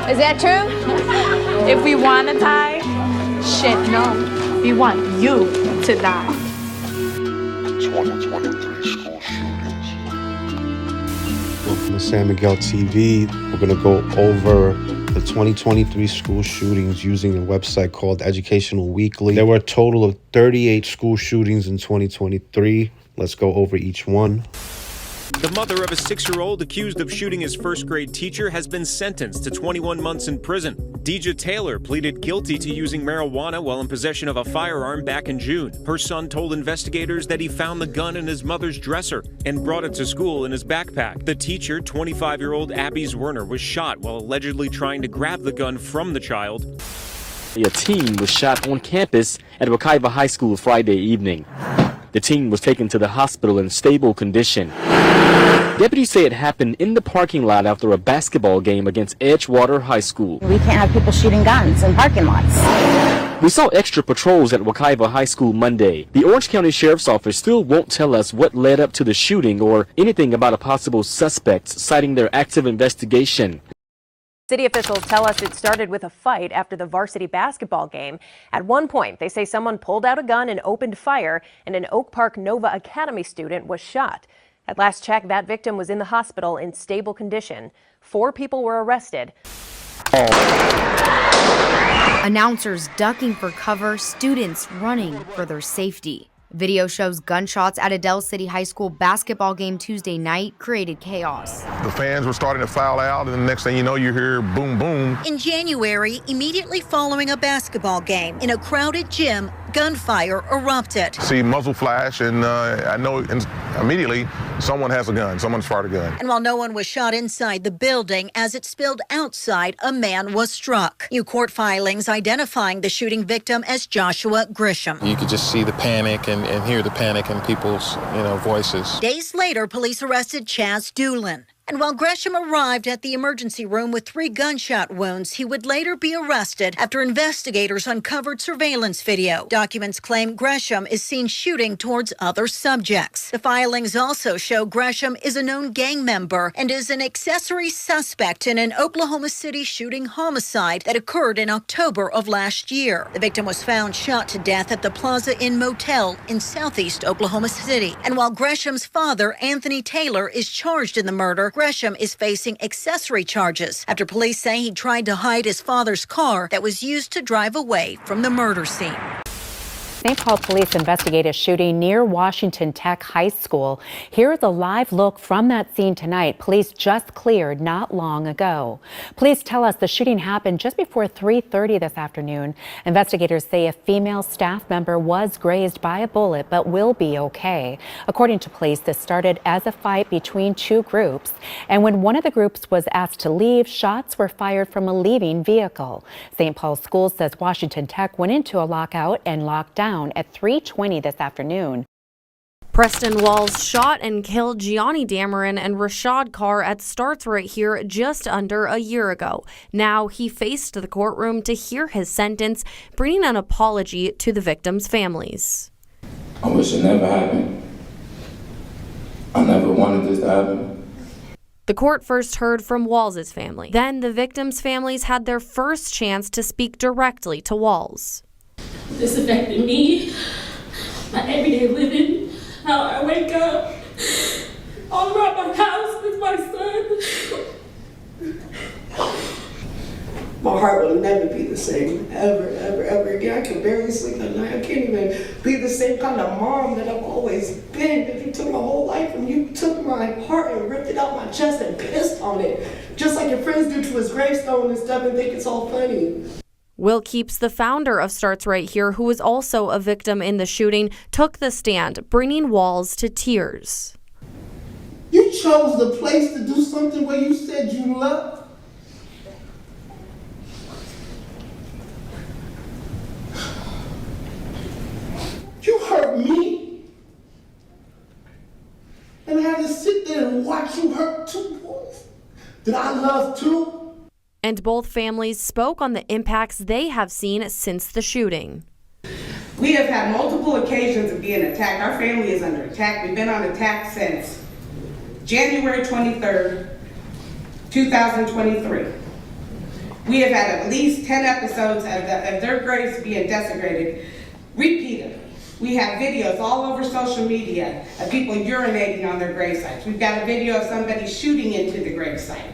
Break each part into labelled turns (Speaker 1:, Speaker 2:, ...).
Speaker 1: Is that true?
Speaker 2: If we want to die, shit, no. We want you to die.
Speaker 3: 2023 school shootings.
Speaker 4: Welcome to San Miguel TV. We're going to go over the 2023 school shootings using a website called Educational Weekly. There were a total of 38 school shootings in 2023. Let's go over each one.
Speaker 5: The mother of a 6-year-old accused of shooting his first-grade teacher has been sentenced to 21 months in prison. Deja Taylor pleaded guilty to using marijuana while in possession of a firearm back in June. Her son told investigators that he found the gun in his mother's dresser and brought it to school in his backpack. The teacher, 25-year-old Abby Zwerner, was shot while allegedly trying to grab the gun from the child.
Speaker 6: A teen was shot on campus at Wekiva High School Friday evening. The teen was taken to the hospital in stable condition. Deputies say it happened in the parking lot after a basketball game against Edgewater High School.
Speaker 7: We can't have people shooting guns in parking lots.
Speaker 6: We saw extra patrols at Wekiva High School Monday. The Orange County Sheriff's Office still won't tell us what led up to the shooting or anything about a possible suspect, citing their active investigation.
Speaker 8: City officials tell us it started with a fight after the varsity basketball game. At one point, they say someone pulled out a gun and opened fire, and an Oak Park Nova Academy student was shot. At last check, that victim was in the hospital in stable condition. 4 people were arrested.
Speaker 9: Announcers ducking for cover, students running for their safety. Video shows gunshots at a Del City High School basketball game Tuesday night created chaos.
Speaker 10: The fans were starting to file out, and the next thing you know, you hear boom, boom.
Speaker 11: In January, immediately following a basketball game, in a crowded gym, gunfire erupted.
Speaker 10: See muzzle flash, and I know immediately someone has a gun. Someone's fired a gun.
Speaker 11: And while no one was shot inside the building, as it spilled outside, a man was struck. New court filings identifying the shooting victim as Joshua Grisham.
Speaker 12: You could just see the panic and hear the panic in people's, voices.
Speaker 11: Days later, police arrested Chaz Doolin. And while Gresham arrived at the emergency room with 3 gunshot wounds, he would later be arrested after investigators uncovered surveillance video. Documents claim Gresham is seen shooting towards other subjects. The filings also show Gresham is a known gang member and is an accessory suspect in an Oklahoma City shooting homicide that occurred in October of last year. The victim was found shot to death at the Plaza Inn Motel in southeast Oklahoma City. And while Gresham's father, Anthony Taylor, is charged in the murder, Gresham is facing accessory charges after police say he tried to hide his father's car that was used to drive away from the murder scene.
Speaker 8: St. Paul police investigate a shooting near Washington Tech High School. Here's a live look from that scene tonight. Police just cleared not long ago. Police tell us the shooting happened just before 3:30 this afternoon. Investigators say a female staff member was grazed by a bullet but will be okay. According to police, this started as a fight between 2 groups. And when one of the groups was asked to leave, shots were fired from a leaving vehicle. St. Paul Schools says Washington Tech went into a lockout and locked down at 3:20 this afternoon.
Speaker 13: Preston Walls shot and killed Gianni Dameron and Rashad Carr at Starts Right Here just under a year ago. Now he faced the courtroom to hear his sentence, bringing an apology to the victims' families.
Speaker 14: I wish it never happened. I never wanted this to happen.
Speaker 13: The court first heard from Walls' family. Then the victims' families had their first chance to speak directly to Walls.
Speaker 15: This affected me, my everyday living, how I wake up, all around my house with my son.
Speaker 16: My heart will never be the same, ever, ever, ever again. I can barely sleep at night. I can't even be the same kind of mom that I've always been. If you took my whole life and you took my heart and ripped it out my chest and pissed on it, just like your friends do to his gravestone and stuff and think it's all funny.
Speaker 13: Will Keeps, the founder of Starts Right Here, who was also a victim in the shooting, took the stand, bringing Walls to tears.
Speaker 16: You chose the place to do something where you said you loved. You hurt me. And I had to sit there and watch you hurt 2 boys that I love too.
Speaker 13: And both families spoke on the impacts they have seen since the shooting.
Speaker 17: We have had multiple occasions of being attacked. Our family is under attack. We've been on attack since January 23rd, 2023. We have had at least 10 episodes of their graves being desecrated repeatedly. We have videos all over social media of people urinating on their grave sites. We've got a video of somebody shooting into the grave site.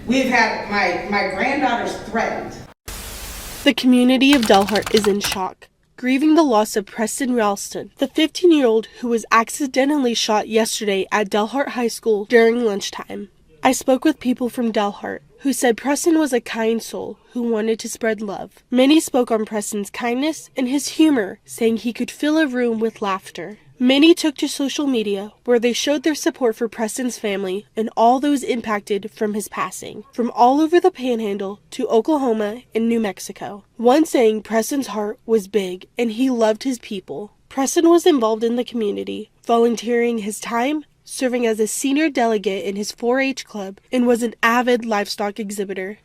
Speaker 17: We've had my granddaughters threatened.
Speaker 18: The community of Delhart is in shock, grieving the loss of Preston Ralston, the 15-year-old who was accidentally shot yesterday at Delhart High School during lunchtime. I spoke with people from Delhart who said Preston was a kind soul who wanted to spread love. Many spoke on Preston's kindness and his humor, saying he could fill a room with laughter. Many took to social media where they showed their support for Preston's family and all those impacted from his passing, from all over the Panhandle to Oklahoma and New Mexico. One saying Preston's heart was big and he loved his people. Preston was involved in the community, volunteering his time, serving as a senior delegate in his 4-H club, and was an avid livestock exhibitor.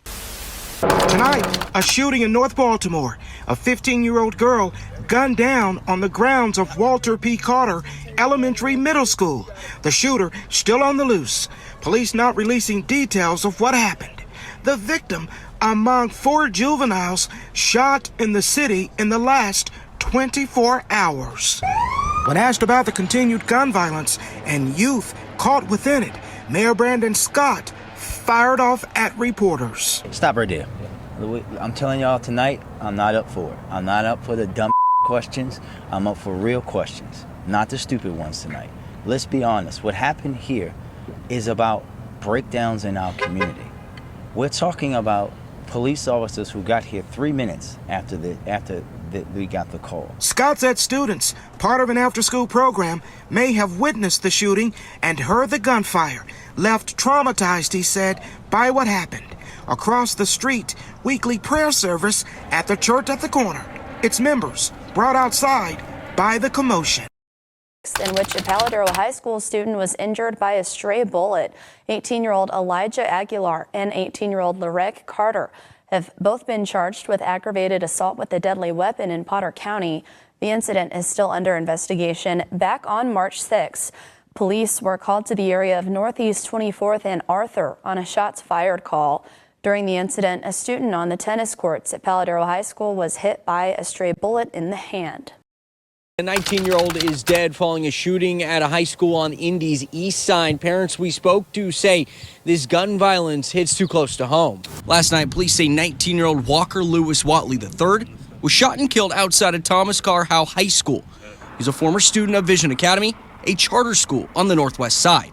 Speaker 19: Tonight, a shooting in North Baltimore. A 15-year-old girl gunned down on the grounds of Walter P. Carter Elementary Middle School. The shooter still on the loose. Police not releasing details of what happened. The victim among 4 juveniles shot in the city in the last 24 hours. When asked about the continued gun violence and youth caught within it, Mayor Brandon Scott fired off at reporters.
Speaker 20: Stop right there. I'm telling y'all tonight, I'm not up for it. I'm not up for the dumb questions. I'm up for real questions, not the stupid ones tonight. Let's be honest. What happened here is about breakdowns in our community. We're talking about police officers who got here 3 minutes after we got the call.
Speaker 19: Scott said students, part of an after-school program, may have witnessed the shooting and heard the gunfire, left traumatized, he said, by what happened. Across the street, weekly prayer service at the church at the corner. Its members brought outside by the commotion.
Speaker 21: In which a Paladero High School student was injured by a stray bullet. 18-year-old Elijah Aguilar and 18-year-old Larek Carter have both been charged with aggravated assault with a deadly weapon in Potter County. The incident is still under investigation. Back on March 6, police were called to the area of Northeast 24th and Arthur on a shots fired call. During the incident, a student on the tennis courts at Paladero High School was hit by a stray bullet in the hand.
Speaker 22: A 19-year-old is dead following a shooting at a high school on Indy's east side. Parents we spoke to say this gun violence hits too close to home. Last night, police say 19-year-old Walker Lewis Watley III was shot and killed outside of Thomas Carr Howe High School. He's a former student of Vision Academy, a charter school on the northwest side.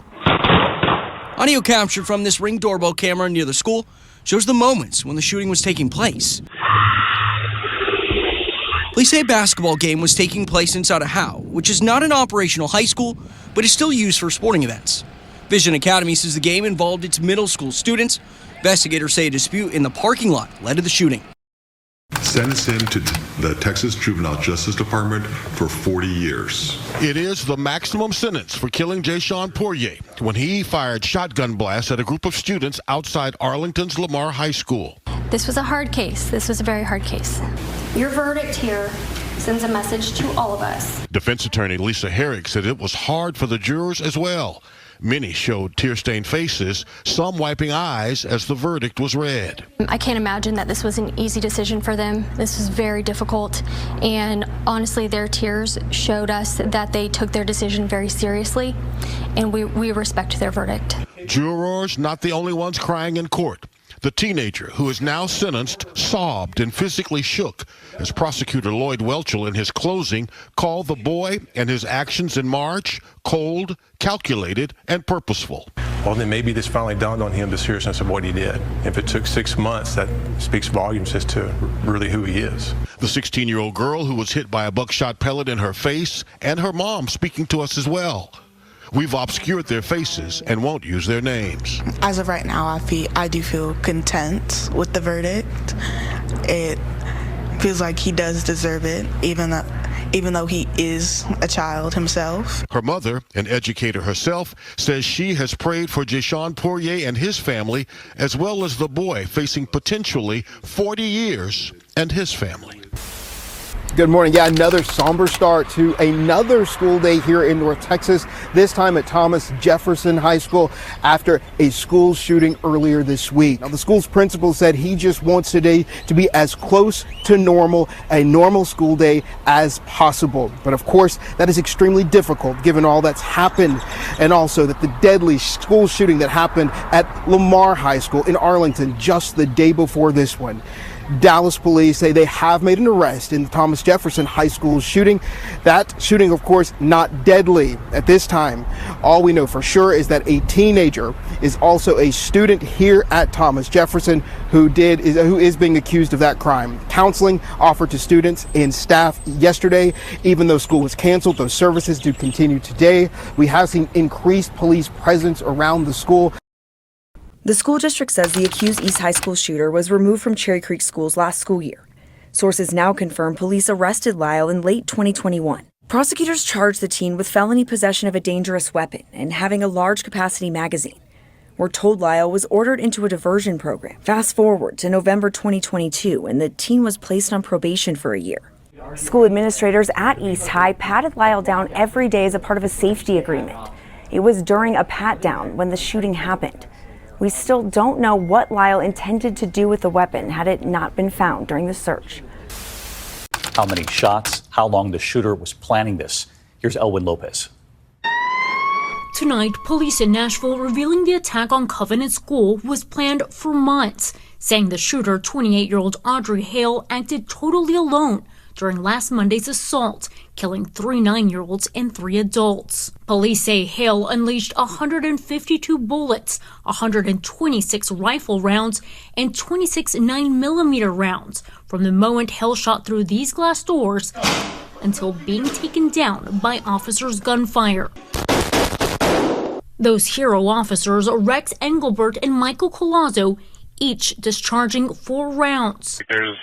Speaker 22: Audio captured from this Ring doorbell camera near the school shows the moments when the shooting was taking place. Police say a basketball game was taking place inside a Howe, which is not an operational high school, but is still used for sporting events. Vision Academy says the game involved its middle school students. Investigators say a dispute in the parking lot led to the shooting.
Speaker 3: Sentence him to the Texas Juvenile Justice Department for 40 years.
Speaker 23: It is the maximum sentence for killing Jayshawn Poirier when he fired shotgun blasts at a group of students outside Arlington's Lamar High School.
Speaker 24: This was a hard case. This was a very hard case. Your verdict here sends a message to all of us.
Speaker 23: Defense attorney Lisa Herrick said it was hard for the jurors as well. Many showed tear-stained faces, some wiping eyes as the verdict was read.
Speaker 24: I can't imagine that this was an easy decision for them. This was very difficult, and honestly, their tears showed us that they took their decision very seriously, and we respect their verdict.
Speaker 23: Jurors not the only ones crying in court. The teenager, who is now sentenced, sobbed and physically shook as prosecutor Lloyd Welchel in his closing called the boy and his actions in March cold, calculated, and purposeful.
Speaker 12: Well, then maybe this finally dawned on him the seriousness of what he did. If it took 6 months, that speaks volumes as to really who he is.
Speaker 23: The 16-year-old girl who was hit by a buckshot pellet in her face, and her mom speaking to us as well. We've obscured their faces and won't use their names.
Speaker 25: As of right now, I do feel content with the verdict. It feels like he does deserve it, even though he is a child himself.
Speaker 23: Her mother, an educator herself, says she has prayed for Jayshawn Poirier and his family, as well as the boy facing potentially 40 years and his family.
Speaker 1: Good morning. Yeah, another somber start to another school day here in North Texas, this time at Thomas Jefferson High School after a school shooting earlier this week. Now, the school's principal said he just wants today to be as close to normal, a normal school day as possible. But of course, that is extremely difficult given all that's happened, and also that the deadly school shooting that happened at Lamar High School in Arlington just the day before this one. Dallas police say they have made an arrest in the Thomas Jefferson High School shooting. That shooting, of course, not deadly at this time. All we know for sure is that a teenager is also a student here at Thomas Jefferson who is being accused of that crime. Counseling offered to students and staff yesterday. Even though school was canceled, those services do continue today. We have seen increased police presence around the school.
Speaker 2: The school district says the accused East High School shooter was removed from Cherry Creek schools last school year. Sources now confirm police arrested Lyle in late 2021. Prosecutors charged the teen with felony possession of a dangerous weapon and having a large capacity magazine. We're told Lyle was ordered into a diversion program. Fast forward to November 2022, and the teen was placed on probation for a year. School administrators at East High patted Lyle down every day as a part of a safety agreement. It was during a pat down when the shooting happened. We still don't know what Lyle intended to do with the weapon had it not been found during the search.
Speaker 4: How many shots, how long the shooter was planning this. Here's Elwin Lopez.
Speaker 5: Tonight, police in Nashville revealing the attack on Covenant School was planned for months, saying the shooter, 28-year-old Audrey Hale, acted totally alone during last Monday's assault, killing 3 9-year-olds and 3 adults. Police say Hale unleashed 152 bullets, 126 rifle rounds, and 26 9mm rounds from the moment Hale shot through these glass doors until being taken down by officers' gunfire. Those hero officers, Rex Engelbert and Michael Colazzo, each discharging 4 rounds.
Speaker 7: There's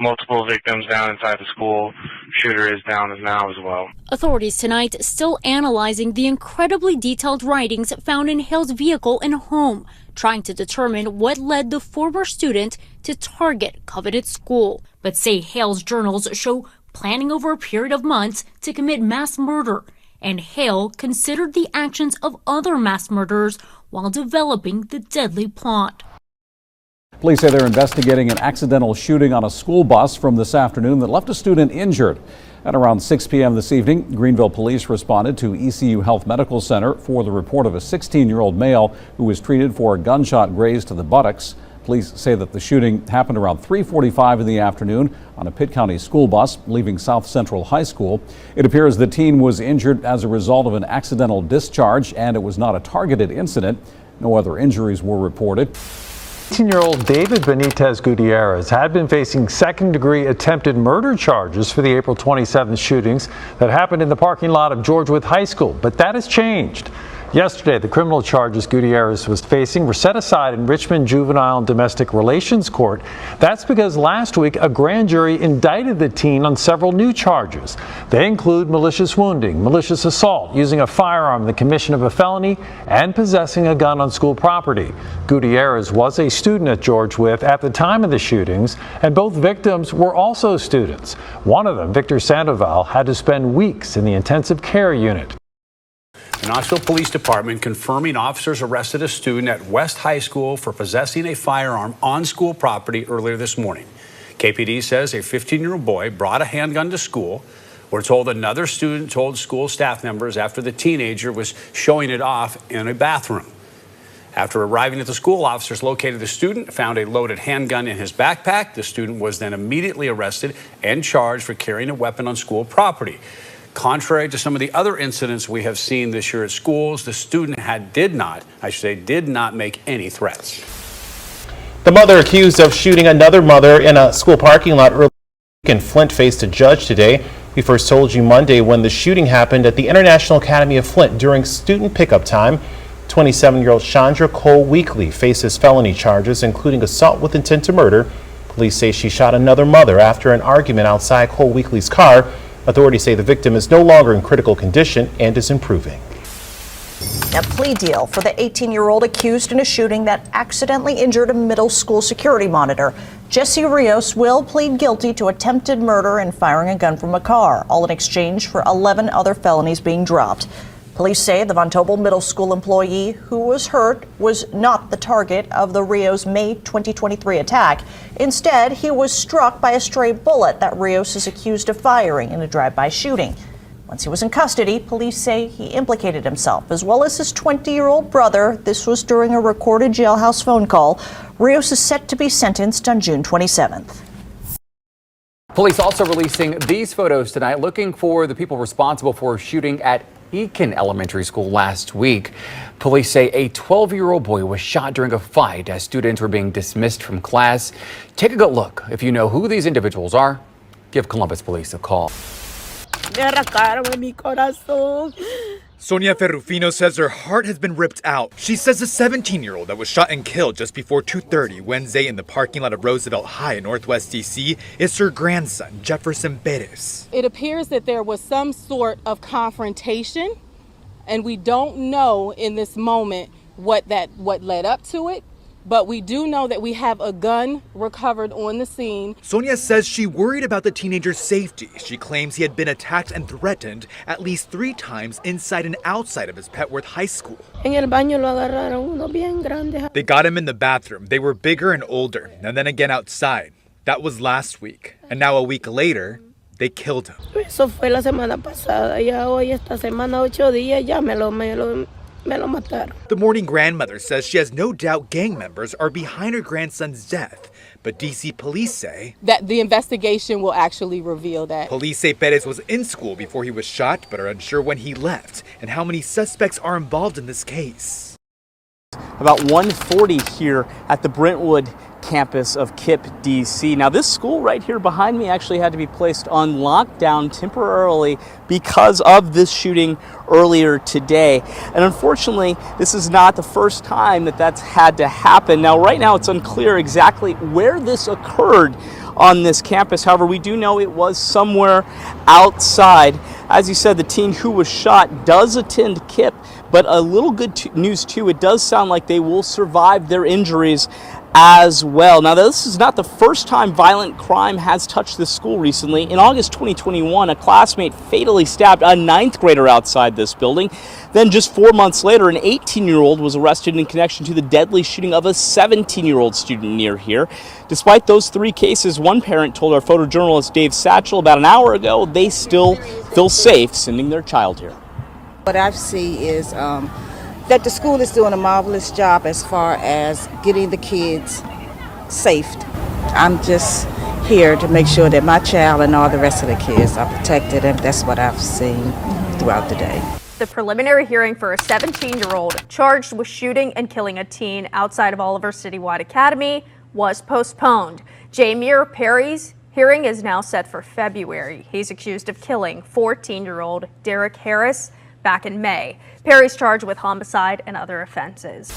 Speaker 7: multiple victims down inside the school. Shooter is down now as well.
Speaker 5: Authorities tonight still analyzing the incredibly detailed writings found in Hale's vehicle and home, trying to determine what led the former student to target Covenant School. But say Hale's journals show planning over a period of months to commit mass murder, and Hale considered the actions of other mass murderers while developing the deadly plot.
Speaker 26: Police say they're investigating an accidental shooting on a school bus from this afternoon that left a student injured. At around 6 p.m. this evening, Greenville police responded to ECU Health Medical Center for the report of a 16-year-old male who was treated for a gunshot graze to the buttocks. Police say that the shooting happened around 3:45 in the afternoon on a Pitt County school bus leaving South Central High School. It appears the teen was injured as a result of an accidental discharge, and it was not a targeted incident. No other injuries were reported.
Speaker 27: 18-year-old David Benitez Gutierrez had been facing second-degree attempted murder charges for the April 27th shootings that happened in the parking lot of George Wythe High School, but that has changed. Yesterday, the criminal charges Gutierrez was facing were set aside in Richmond Juvenile and Domestic Relations Court. That's because last week a grand jury indicted the teen on several new charges. They include malicious wounding, malicious assault, using a firearm in the commission of a felony, and possessing a gun on school property. Gutierrez was a student at George Wythe at the time of the shootings, and both victims were also students. One of them, Victor Sandoval, had to spend weeks in the intensive care unit.
Speaker 28: The Knoxville Police Department confirming officers arrested a student at West High School for possessing a firearm on school property earlier this morning. KPD says a 15-year-old boy brought a handgun to school. We're told another student told school staff members after the teenager was showing it off in a bathroom. After arriving at the school, officers located the student, found a loaded handgun in his backpack. The student was then immediately arrested and charged for carrying a weapon on school property. Contrary to some of the other incidents we have seen this year at schools, the student did not make any threats.
Speaker 29: The mother accused of shooting another mother in a school parking lot earlier in Flint faced a judge today. We first told you Monday when the shooting happened at the International Academy of Flint during student pickup time. 27-year-old Chandra Cole Weekly faces felony charges, including assault with intent to murder. Police say she shot another mother after an argument outside Cole Weekly's car. Authorities say the victim is no longer in critical condition and is improving.
Speaker 6: A plea deal for the 18-year-old accused in a shooting that accidentally injured a middle school security monitor. Jesse Rios will plead guilty to attempted murder and firing a gun from a car, all in exchange for 11 other felonies being dropped. Police say the Von Tobel Middle School employee who was hurt was not the target of the Rios May 2023 attack. Instead, he was struck by a stray bullet that Rios is accused of firing in a drive-by shooting. Once he was in custody, police say he implicated himself, as well as his 20-year-old brother. This was during a recorded jailhouse phone call. Rios is set to be sentenced on June 27th.
Speaker 8: Police also releasing these photos tonight, looking for the people responsible for a shooting at Eakin Elementary School last week. Police say a 12-year-old boy was shot during a fight as students were being dismissed from class. Take a good look. If you know who these individuals are, give Columbus Police a call.
Speaker 9: Sonia Ferrufino says her heart has been ripped out. She says the 17-year-old that was shot and killed just before 2:30 Wednesday in the parking lot of Roosevelt High in Northwest D.C. is her grandson, Jefferson Perez.
Speaker 10: It appears that there was some sort of confrontation, and we don't know in this moment what led up to it. But we do know that we have a gun recovered on the scene.
Speaker 9: Sonia says she worried about the teenager's safety. She claims he had been attacked and threatened at least 3 times inside and outside of his Petworth High School. They got him in the bathroom. They were bigger and older, and then again outside. That was last week. And now a week later, they killed him. The mourning grandmother says she has no doubt gang members are behind her grandson's death. But D.C. police say
Speaker 10: that the investigation will actually reveal that.
Speaker 9: Police say Perez was in school before he was shot, but are unsure when he left and how many suspects are involved in this case.
Speaker 22: About 1:40 here at the Brentwood campus of KIPP DC. Now this school right here behind me actually had to be placed on lockdown temporarily because of this shooting earlier today. And unfortunately, this is not the first time that that's had to happen. Now right now it's unclear exactly where this occurred on this campus. However, we do know it was somewhere outside. As you said, the teen who was shot does attend KIPP, but a little good news too, it does sound like they will survive their injuries as well. Now, this is not the first time violent crime has touched this school recently. In August 2021, a classmate fatally stabbed a 9th grader outside this building. Then just 4 months later, an 18-year-old was arrested in connection to the deadly shooting of a 17-year-old student near here. Despite those 3 cases, one parent told our photojournalist Dave Satchel about an hour ago they still feel safe sending their child here.
Speaker 11: What I see is that the school is doing a marvelous job as far as getting the kids safe. I'm just here to make sure that my child and all the rest of the kids are protected, and that's what I've seen throughout the day.
Speaker 13: The preliminary hearing for a 17-year-old charged with shooting and killing a teen outside of Oliver Citywide Academy was postponed. Jamir Perry's hearing is now set for February. He's accused of killing 14-year-old Derek Harris back in May. Perry's charged with homicide and other offenses.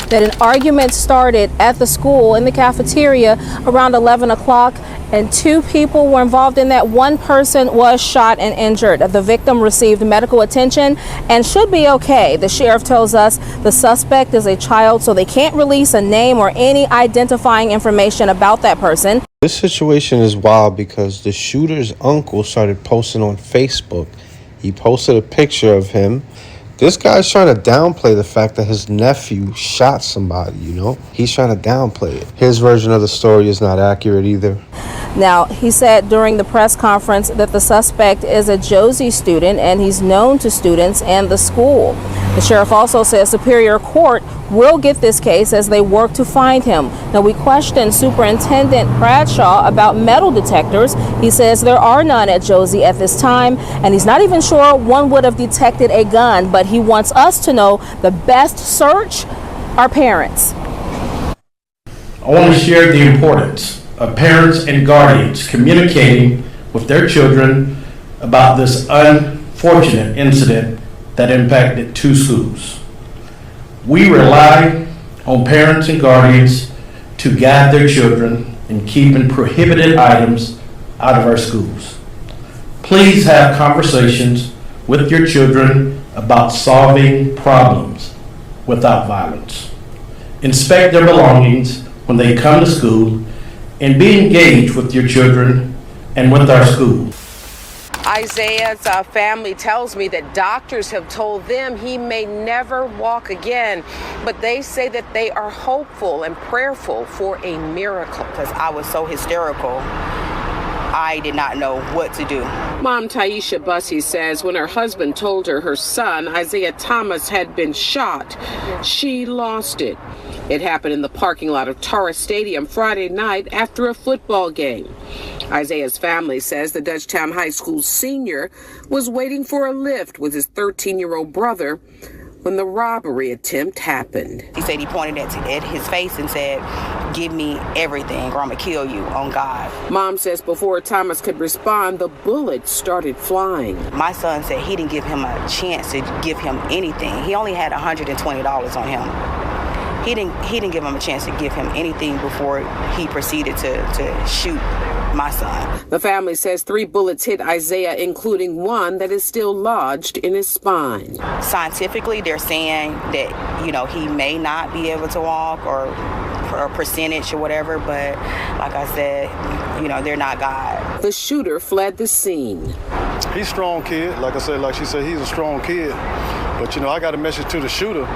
Speaker 14: That an argument started at the school in the cafeteria around 11 o'clock and 2 people were involved in that. 1 person was shot and injured. The victim received medical attention and should be okay. The sheriff tells us the suspect is a child, so they can't release a name or any identifying information about that person.
Speaker 15: This situation is wild because the shooter's uncle started posting on Facebook. He posted a picture of him. This guy's trying to downplay the fact that his nephew shot somebody, you know? He's trying to downplay it. His version of the story is not accurate either.
Speaker 14: Now, he said during the press conference that the suspect is a Josie student and he's known to students and the school. The sheriff also says Superior Court will get this case as they work to find him. Now, we questioned Superintendent Bradshaw about metal detectors. He says there are none at Josie at this time, and he's not even sure one would have detected a gun, but he wants us to know the best search are parents.
Speaker 16: I want to share the importance of parents and guardians communicating with their children about this unfortunate incident that impacted 2 schools. We rely on parents and guardians to guide their children in keeping prohibited items out of our schools. Please have conversations with your children about solving problems without violence. Inspect their belongings when they come to school and be engaged with your children and with our school.
Speaker 3: Isaiah's family tells me that doctors have told them he may never walk again, but they say that they are hopeful and prayerful for a miracle.
Speaker 12: Because I was so hysterical, I did not know what to do.
Speaker 3: Mom Taisha Bussey says when her husband told her son, Isaiah Thomas, had been shot, she lost it. It happened in the parking lot of Tara Stadium Friday night after a football game. Isaiah's family says the Dutchtown High School senior was waiting for a lift with his 13-year-old brother when the robbery attempt happened.
Speaker 12: He said he pointed at his face and said, "Give me everything or I'm gonna kill you on God."
Speaker 3: Mom says before Thomas could respond, the bullets started flying.
Speaker 12: My son said he didn't give him a chance to give him anything. He only had $120 on him. He didn't give him a chance to give him anything before he proceeded to shoot my son.
Speaker 3: The family says 3 bullets hit Isaiah, including one that is still lodged in his spine.
Speaker 12: Scientifically, they're saying that, he may not be able to walk or a percentage or whatever, but like I said, they're not God.
Speaker 3: The shooter fled the scene.
Speaker 17: He's a strong kid. Like she said, he's a strong kid. But, I got a message to the shooter.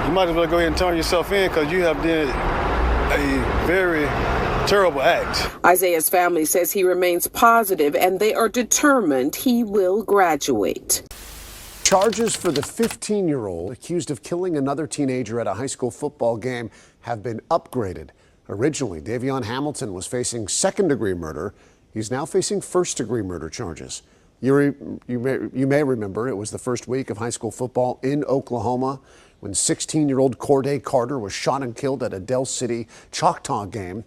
Speaker 17: You might as well go ahead and turn yourself in because you have done a very terrible act.
Speaker 3: Isaiah's family says he remains positive and they are determined he will graduate.
Speaker 18: Charges for the 15-year-old accused of killing another teenager at a high school football game have been upgraded. Originally, Davion Hamilton was facing second-degree murder. He's now facing first-degree murder charges. You may remember it was the first week of high school football in Oklahoma when 16-year-old Corday Carter was shot and killed at a Del City Choctaw game.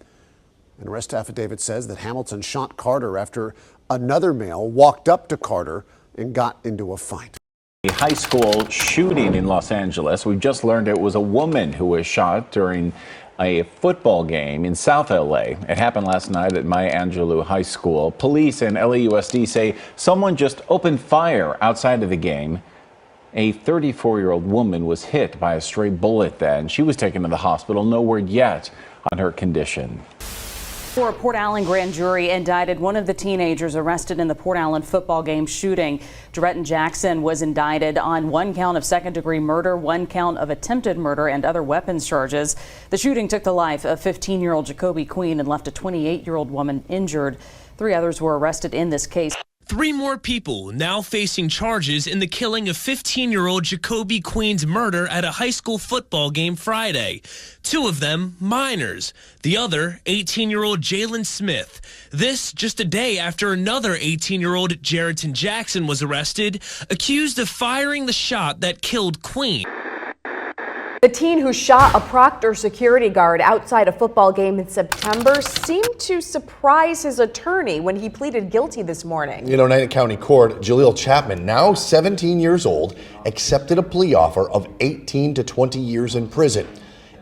Speaker 18: An arrest affidavit says that Hamilton shot Carter after another male walked up to Carter and got into a fight.
Speaker 19: A high school shooting in Los Angeles. We've just learned it was a woman who was shot during a football game in South LA. It happened last night at Maya Angelou High School. Police and LAUSD say someone just opened fire outside of the game. A 34-year-old woman was hit by a stray bullet then. She was taken to the hospital. No word yet on her condition.
Speaker 20: A Port Allen grand jury indicted one of the teenagers arrested in the Port Allen football game shooting. Dretton Jackson was indicted on 1 count of second-degree murder, 1 count of attempted murder, and other weapons charges. The shooting took the life of 15-year-old Jacoby Queen and left a 28-year-old woman injured. 3 others were arrested in this case.
Speaker 21: 3 more people now facing charges in the killing of 15-year-old Jacoby Queen's murder at a high school football game Friday. 2 of them minors. The other, 18-year-old Jalen Smith. This just a day after another 18-year-old Jarreton Jackson was arrested, accused of firing the shot that killed Queen.
Speaker 13: The teen who shot a Proctor security guard outside a football game in September seemed to surprise his attorney when he pleaded guilty this morning.
Speaker 24: United County Court, Jaleel Chapman, now 17 years old, accepted a plea offer of 18 to 20 years in prison.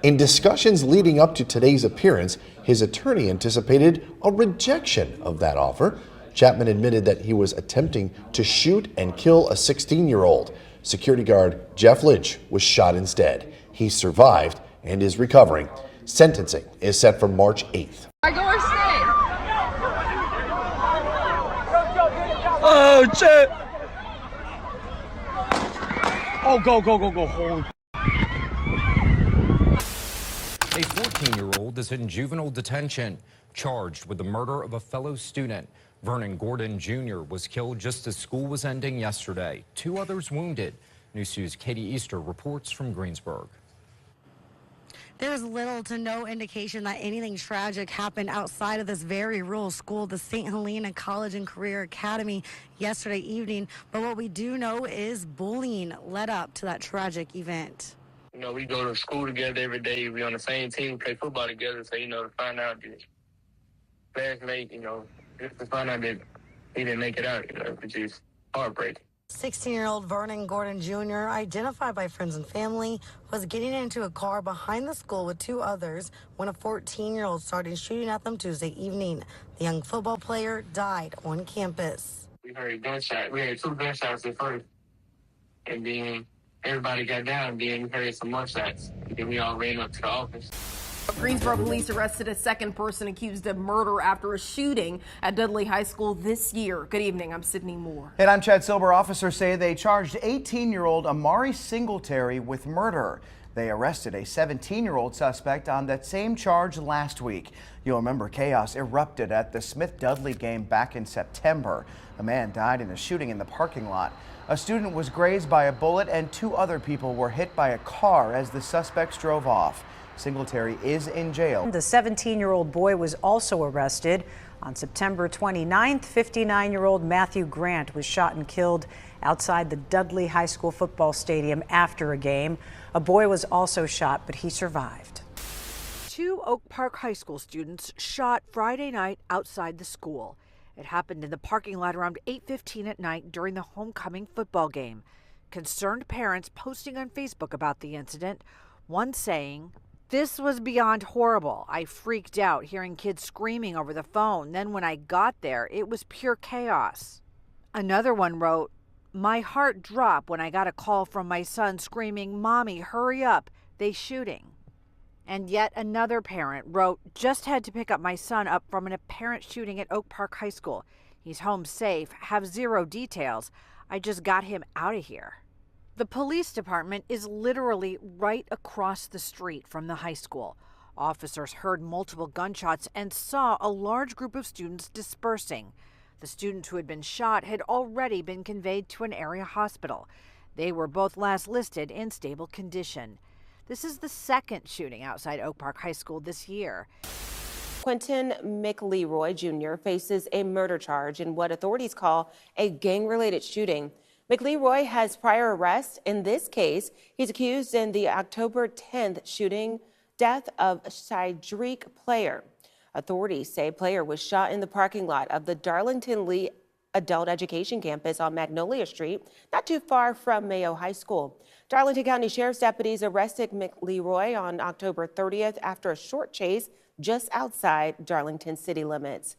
Speaker 24: In discussions leading up to today's appearance, his attorney anticipated a rejection of that offer. Chapman admitted that he was attempting to shoot and kill a 16-year-old. Security guard Jeff Lynch was shot instead. He survived and is recovering. Sentencing is set for March 8th.
Speaker 21: Oh, shit. Oh, go. Holy.
Speaker 25: A 14-year-old is in juvenile detention, charged with the murder of a fellow student. Vernon Gordon Jr. was killed just as school was ending yesterday. 2 others wounded. News 2's Katie Easter reports from Greensburg.
Speaker 30: There's little to no indication that anything tragic happened outside of this very rural school, the St. Helena College and Career Academy, yesterday evening. But what we do know is bullying led up to that tragic event.
Speaker 31: We go to school together every day. We on the same team, play football together. So, to find out that classmate, just to find out that he didn't make it out, which is heartbreaking.
Speaker 30: 16-year-old Vernon Gordon Jr., identified by friends and family, was getting into a car behind the school with 2 others when a 14-year-old started shooting at them Tuesday evening. The young football player died on campus.
Speaker 31: We heard gunshots. We heard 2 gunshots at first. And then everybody got down, and then we heard some more shots. And then we all ran up to the office.
Speaker 1: Greensboro police arrested a second person accused of murder after a shooting at Dudley High School this year. Good evening, I'm Sydney Moore.
Speaker 2: And I'm Chad Silber. Officers say they charged 18-year-old Amari Singletary with murder. They arrested a 17-year-old suspect on that same charge last week. You'll remember chaos erupted at the Smith-Dudley game back in September. A man died in a shooting in the parking lot. A student was grazed by a bullet and 2 other people were hit by a car as the suspects drove off. Singletary is in jail.
Speaker 4: The 17-year-old boy was also arrested. On September 29th, 59-year-old Matthew Grant was shot and killed outside the Dudley High School football stadium after a game. A boy was also shot, but he survived.
Speaker 5: 2 Oak Park High School students shot Friday night outside the school. It happened in the parking lot around 8:15 at night during the homecoming football game. Concerned parents posting on Facebook about the incident, one saying, "This was beyond horrible. I freaked out hearing kids screaming over the phone. Then when I got there, it was pure chaos." Another one wrote, "My heart dropped when I got a call from my son screaming, 'Mommy, hurry up, they shooting.'" And yet another parent wrote, "Just had to pick up my son up from an apparent shooting at Oak Park High School. He's home safe, have 0 details. I just got him out of here." The police department is literally right across the street from the high school. Officers heard multiple gunshots and saw a large group of students dispersing. The students who had been shot had already been conveyed to an area hospital. They were both last listed in stable condition. This is the second shooting outside Oak Park High School this year.
Speaker 6: Quentin McLeroy Jr. faces a murder charge in what authorities call a gang-related shooting. McLeroy has prior arrests. In this case, he's accused in the October 10th shooting death of Cydric Player. Authorities say Player was shot in the parking lot of the Darlington Lee Adult Education Campus on Magnolia Street, not too far from Mayo High School. Darlington County Sheriff's deputies arrested McLeroy on October 30th after a short chase just outside Darlington city limits.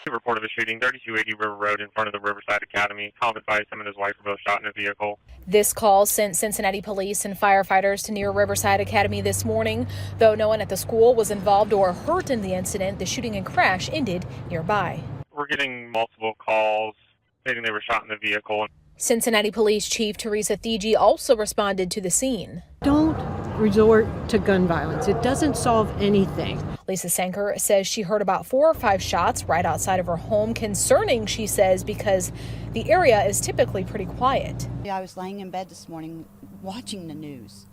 Speaker 7: Report of a shooting, 3280 River Road in front of the Riverside Academy. Call advised him and his wife were both shot in a vehicle.
Speaker 23: This call sent Cincinnati police and firefighters to near Riverside Academy this morning. Though no one at the school was involved or hurt in the incident, the shooting and crash ended nearby.
Speaker 7: We're getting multiple calls stating they were shot in the vehicle.
Speaker 23: Cincinnati Police Chief Teresa Thigi also responded to the scene.
Speaker 26: Don't resort to gun violence. It doesn't solve anything.
Speaker 23: Lisa Sanker says she heard about 4 or 5 shots right outside of her home. Concerning, she says, because the area is typically pretty quiet.
Speaker 27: I was laying in bed this morning watching the news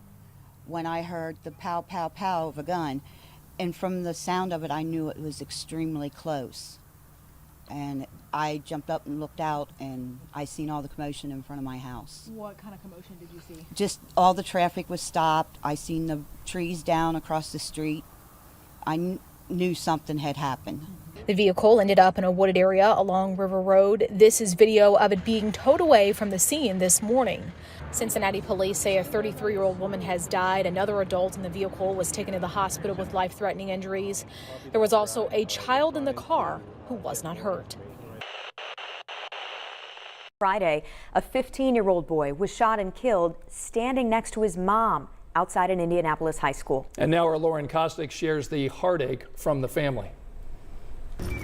Speaker 27: when I heard the pow, pow, pow of a gun. And from the sound of it, I knew it was extremely close. And I jumped up and looked out, and I seen all the commotion in front of my house.
Speaker 1: What kind of commotion did you see?
Speaker 27: Just all the traffic was stopped. I seen the trees down across the street. I knew something had happened.
Speaker 23: The vehicle ended up in a wooded area along River Road. This is video of it being towed away from the scene this morning. Cincinnati police say a 33-year-old woman has died. Another adult in the vehicle was taken to the hospital with life-threatening injuries. There was also a child in the car who was not hurt.
Speaker 4: Friday, a 15-year-old boy was shot and killed standing next to his mom outside an Indianapolis high school.
Speaker 28: And now our Lauren Kostick shares the heartache from the family.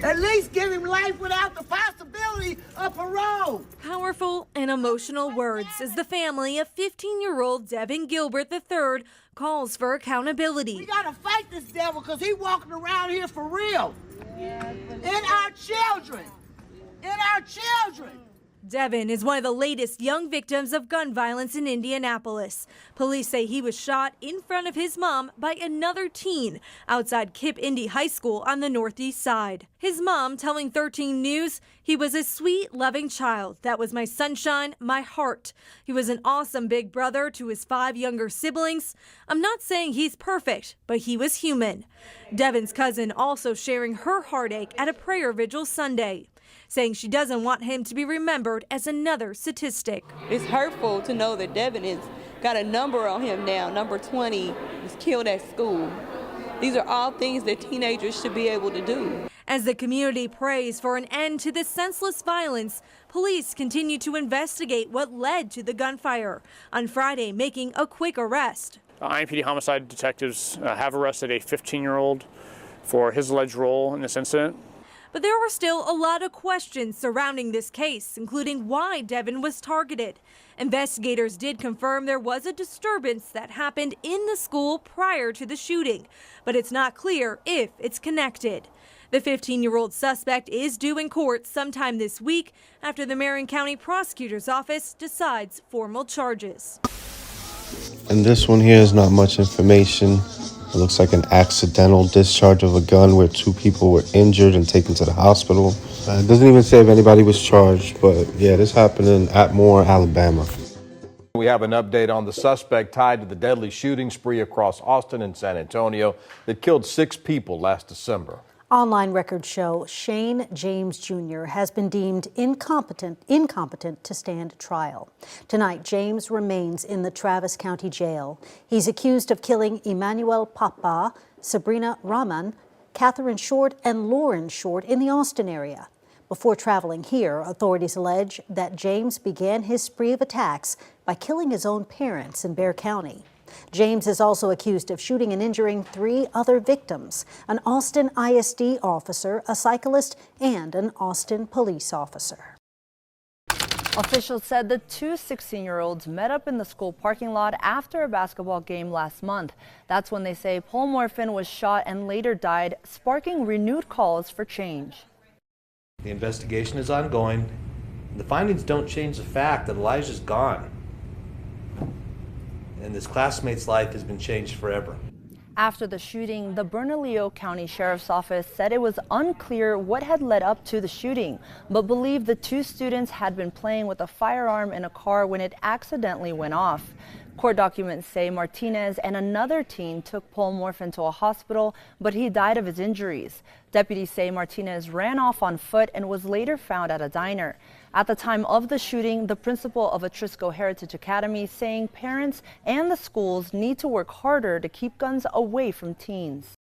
Speaker 29: At least give him life without the possibility of parole.
Speaker 32: Powerful and emotional words as the family of 15-year-old Devin Gilbert III calls for accountability.
Speaker 29: We gotta fight this devil because he's walking around here for real. In our children. In our children.
Speaker 32: Devin is one of the latest young victims of gun violence in Indianapolis. Police say he was shot in front of his mom by another teen outside Kip Indy High School on the northeast side. His mom telling 13 News, "He was a sweet, loving child. That was my sunshine, my heart. He was an awesome big brother to his 5 younger siblings. I'm not saying he's perfect, but he was human." Devin's cousin also sharing her heartache at a prayer vigil Sunday, saying she doesn't want him to be remembered as another statistic.
Speaker 33: It's hurtful to know that Devin has got a number on him now. Number 20 was killed at school. These are all things that teenagers should be able to do.
Speaker 32: As the community prays for an end to this senseless violence, police continue to investigate what led to the gunfire. On Friday, making a quick arrest.
Speaker 28: IMPD homicide detectives have arrested a 15-year-old for his alleged role in this incident.
Speaker 32: But there are still a lot of questions surrounding this case, including why Devin was targeted. Investigators did confirm there was a disturbance that happened in the school prior to the shooting, but it's not clear if it's connected. The 15-year-old suspect is due in court sometime this week after the Marion County Prosecutor's Office decides formal charges.
Speaker 3: And this one here is not much information. It looks like an accidental discharge of a gun where 2 people were injured and taken to the hospital. It doesn't even say if anybody was charged, but yeah, this happened in Atmore, Alabama.
Speaker 8: We have an update on the suspect tied to the deadly shooting spree across Austin and San Antonio that killed 6 people last December.
Speaker 9: Online records show Shane James Jr. has been deemed incompetent to stand trial. Tonight, James remains in the Travis County Jail. He's accused of killing Emmanuel Papa, Sabrina Rahman, Catherine Short, and Lauren Short in the Austin area. Before traveling here, authorities allege that James began his spree of attacks by killing his own parents in Bexar County. James is also accused of shooting and injuring 3 other victims, an Austin ISD officer, a cyclist, and an Austin police officer.
Speaker 10: Officials said the 2 16-year-olds met up in the school parking lot after a basketball game last month. That's when they say Paul Morfin was shot and later died, sparking renewed calls for change.
Speaker 11: The investigation is ongoing. The findings don't change the fact that Elijah's gone. And this classmate's life has been changed forever.
Speaker 10: After the shooting, the Bernalillo County Sheriff's Office said it was unclear what had led up to the shooting, but believed the 2 students had been playing with a firearm in a car when it accidentally went off. Court documents say Martinez and another teen took Paul Morfin to a hospital, but he died of his injuries. Deputies say Martinez ran off on foot and was later found at a diner. At the time of the shooting, the principal of Atrisco Heritage Academy saying parents and the schools need to work harder to keep guns away from teens.